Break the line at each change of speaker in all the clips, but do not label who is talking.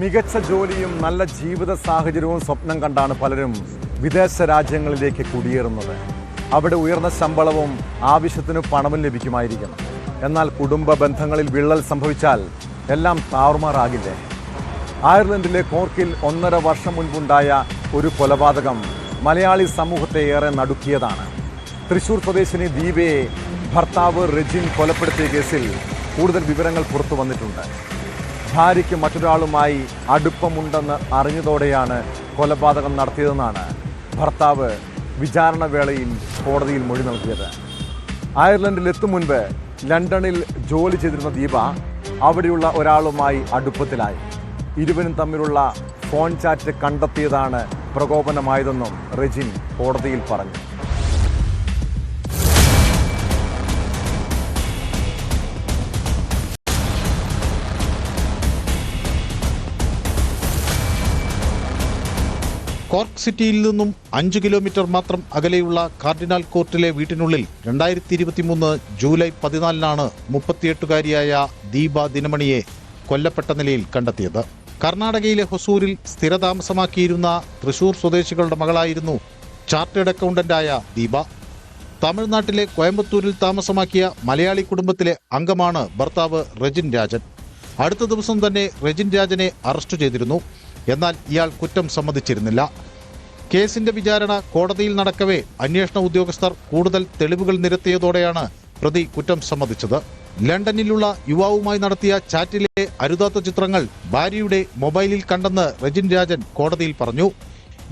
മികച്ച ജോലിയും നല്ല ജീവിത സാഹചര്യവും സ്വപ്നം കണ്ടാണ് പലരും വിദേശ രാജ്യങ്ങളിലേക്ക് കുടിയേറുന്നത്. അവിടെ ഉയർന്ന ശമ്പളവും ആവശ്യത്തിന് പണവും ലഭിക്കുമായിരിക്കും. എന്നാൽ കുടുംബ ബന്ധങ്ങളിൽ വിള്ളൽ സംഭവിച്ചാൽ എല്ലാം താറുമാറാകില്ലേ? അയർലൻഡിലെ കോർക്കിൽ 1.5 വർഷം മുൻപുണ്ടായ ഒരു കൊലപാതകം മലയാളി സമൂഹത്തെ ഏറെ നടുക്കിയതാണ്. തൃശൂർ സ്വദേശിനി ദീപയെ ഭർത്താവ് റെജിൻ കൊലപ്പെടുത്തിയ കേസിൽ കൂടുതൽ വിവരങ്ങൾ പുറത്തു വന്നിട്ടുണ്ട്. ഭാര്യയ്ക്ക് മറ്റൊരാളുമായി അടുപ്പമുണ്ടെന്ന് അറിഞ്ഞതോടെയാണ് കൊലപാതകം നടത്തിയതെന്നാണ് ഭർത്താവ് വിചാരണ വേളയിൽ കോടതിയിൽ മൊഴി നൽകിയത്. അയർലൻഡിലെത്തും മുൻപ് ലണ്ടനിൽ ജോലി ചെയ്തിരുന്ന ദീപ അവിടെയുള്ള ഒരാളുമായി അടുപ്പത്തിലായി. ഇരുവരും തമ്മിലുള്ള ഫോൺ ചാറ്റ് കണ്ടെത്തിയതാണ് പ്രകോപനമായതെന്നും റെജിൻ കോടതിയിൽ പറഞ്ഞു.
കോർക്ക് സിറ്റിയിൽ നിന്നും 5 കിലോമീറ്റർ മാത്രം അകലെയുള്ള കാർഡിനാൽ കോർട്ടിലെ വീട്ടിനുള്ളിൽ 2023 ജൂലൈ 14 38-കാരിയായ ദീപ ദിനമണിയെ കൊല്ലപ്പെട്ട നിലയിൽ കണ്ടെത്തിയത്. കർണാടകയിലെ ഹൊസൂരിൽ സ്ഥിരതാമസമാക്കിയിരുന്ന തൃശൂർ സ്വദേശികളുടെ മകളായിരുന്നു ചാർട്ടേഡ് അക്കൗണ്ടന്റായ ദീപ. തമിഴ്നാട്ടിലെ കോയമ്പത്തൂരിൽ താമസമാക്കിയ മലയാളി കുടുംബത്തിലെ അംഗമാണ് ഭർത്താവ് റെജിൻ രാജൻ. അടുത്ത ദിവസം തന്നെ റെജിൻ രാജനെ അറസ്റ്റ് ചെയ്തിരുന്നു. എന്നാൽ ഇയാൾ കുറ്റം സമ്മതിച്ചിരുന്നില്ല. കേസിന്റെ വിചാരണ കോടതിയിൽ നടക്കവേ അന്വേഷണ ഉദ്യോഗസ്ഥർ കൂടുതൽ തെളിവുകൾ നിരത്തിയതോടെയാണ് പ്രതി കുറ്റം സമ്മതിച്ചത്. ലണ്ടനിലുള്ള യുവാവുമായി നടത്തിയ ചാറ്റിലെ അരുതാത്ത ചിത്രങ്ങൾ ഭാര്യയുടെ മൊബൈലിൽ കണ്ടെന്ന് റെജിൻ രാജൻ കോടതിയിൽ പറഞ്ഞു.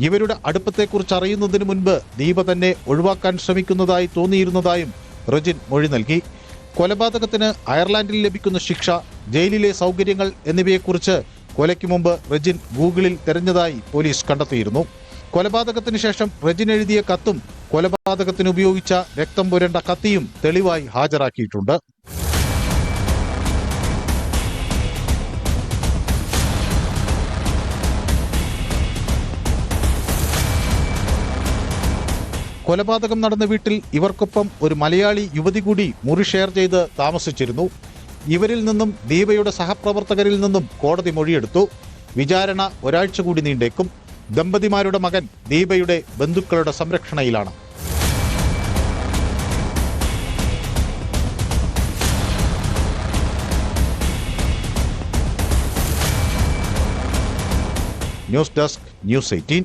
ഇവരുടെ അടുപ്പത്തെക്കുറിച്ച് അറിയുന്നതിന് മുൻപ് ദീപ തന്നെ ഒഴിവാക്കാൻ ശ്രമിക്കുന്നതായി തോന്നിയിരുന്നതായും റെജിൻ മൊഴി നൽകി. കൊലപാതകത്തിന് അയർലാൻഡിൽ ലഭിക്കുന്ന ശിക്ഷ, ജയിലിലെ സൗകര്യങ്ങൾ എന്നിവയെക്കുറിച്ച് കൊലയ്ക്ക് മുമ്പ് റെജിൻ ഗൂഗിളിൽ തെരഞ്ഞതായി പോലീസ് കണ്ടെത്തിയിരുന്നു. കൊലപാതകത്തിന് ശേഷം റെജിൻ എഴുതിയ കത്തും കൊലപാതകത്തിന് ഉപയോഗിച്ച രക്തം പുരണ്ട കത്തിയും തെളിവായി ഹാജരാക്കിയിട്ടുണ്ട്. കൊലപാതകം നടന്ന വീട്ടിൽ ഇവർക്കൊപ്പം ഒരു മലയാളി യുവതി കൂടി മുറി ഷെയർ ചെയ്ത് താമസിച്ചിരുന്നു. ഇവരിൽ നിന്നും ദീപയുടെ സഹപ്രവർത്തകരിൽ നിന്നും കോടതി മൊഴിയെടുത്തു. വിചാരണ ഒരാഴ്ച കൂടി നീണ്ടേക്കും. ദമ്പതിമാരുടെ മകൻ ദീപയുടെ ബന്ധുക്കളുടെ സംരക്ഷണയിലാണ്. News desk, news 18.